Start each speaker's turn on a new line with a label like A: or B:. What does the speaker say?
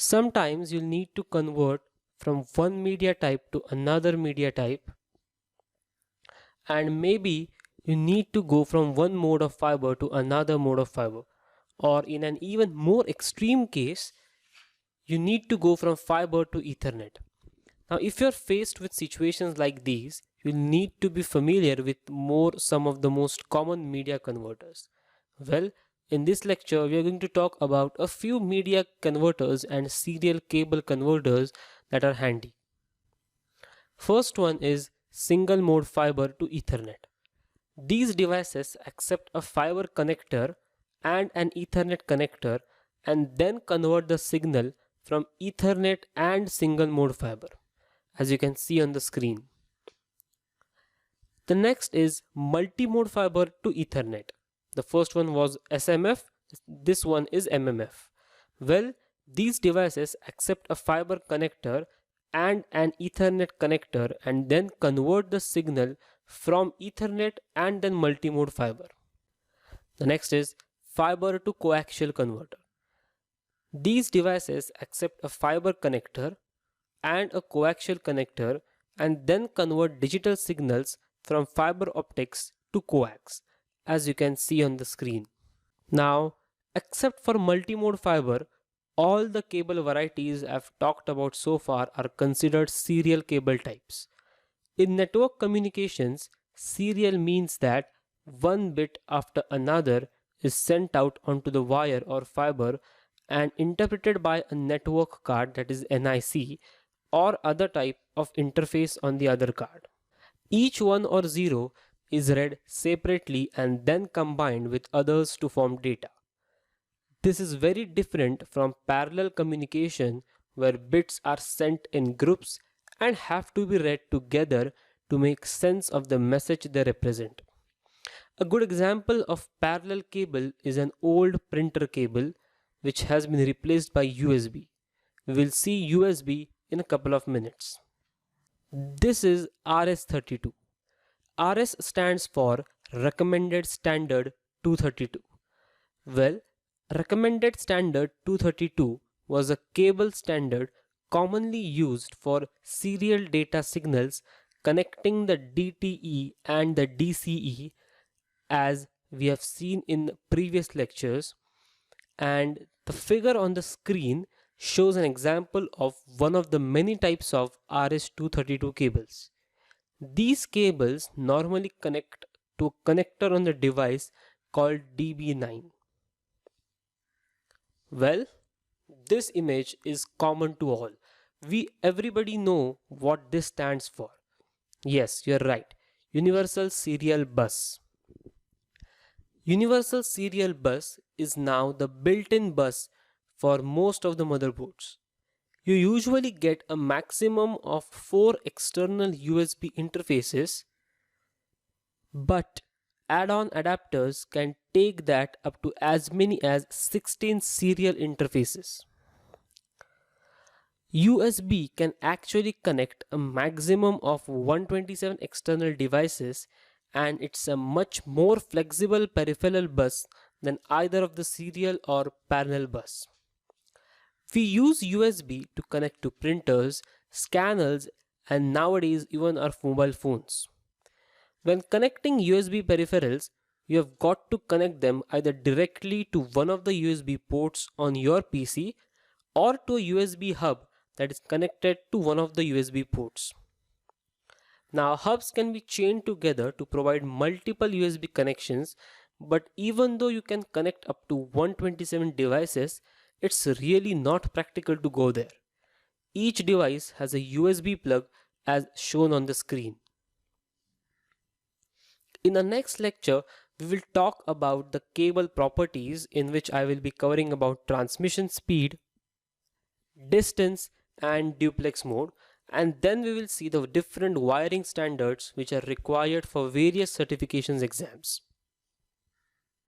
A: Sometimes you'll need to convert from one media type to another media type, and maybe you need to go from one mode of fiber to another mode of fiber, or in an even more extreme case, you need to go from fiber to Ethernet. Now, if you're faced with situations like these, you'll need to be familiar with some of the most common media converters. Well, in this lecture, we are going to talk about a few media converters and serial cable converters that are handy. First one is single mode fiber to Ethernet. These devices accept a fiber connector and an Ethernet connector and then convert the signal from Ethernet and single mode fiber, as you can see on the screen. The next is multi-mode fiber to Ethernet. The first one was SMF, this one is MMF. Well, these devices accept a fiber connector and an Ethernet connector and then convert the signal from Ethernet and then multi-mode fiber. The next is fiber to coaxial converter. These devices accept a fiber connector and a coaxial connector and then convert digital signals from fiber optics to coax, as you can see on the screen. Now, except for multimode fiber, all the cable varieties I've talked about so far are considered serial cable types. In network communications, serial means that one bit after another is sent out onto the wire or fiber and interpreted by a network card, that is NIC, or other type of interface on the other card. Each 1 or 0 is read separately and then combined with others to form data. This is very different from parallel communication where bits are sent in groups and have to be read together to make sense of the message they represent. A good example of parallel cable is an old printer cable which has been replaced by USB. We will see USB in a couple of minutes. This is RS32. RS stands for Recommended Standard 232. Well, Recommended Standard 232 was a cable standard commonly used for serial data signals connecting the DTE and the DCE, as we have seen in previous lectures, and the figure on the screen shows an example of one of the many types of RS-232 cables. These cables normally connect to a connector on the device called DB9. Well, this image is common to all. Everybody know what this stands for. Yes, you're right. Universal Serial Bus. Universal Serial Bus is now the built-in bus for most of the motherboards. You usually get a maximum of 4 external USB interfaces, but add-on adapters can take that up to as many as 16 serial interfaces. USB can actually connect a maximum of 127 external devices, and it's a much more flexible peripheral bus than either of the serial or parallel bus. We use USB to connect to printers, scanners, and nowadays even our mobile phones. When connecting USB peripherals, you have got to connect them either directly to one of the USB ports on your PC or to a USB hub that is connected to one of the USB ports. Now, hubs can be chained together to provide multiple USB connections, but even though you can connect up to 127 devices, it's really not practical to go there. Each device has a USB plug as shown on the screen. In the next lecture, we will talk about the cable properties, in which I will be covering about transmission speed, distance, and duplex mode, and then we will see the different wiring standards which are required for various certifications exams.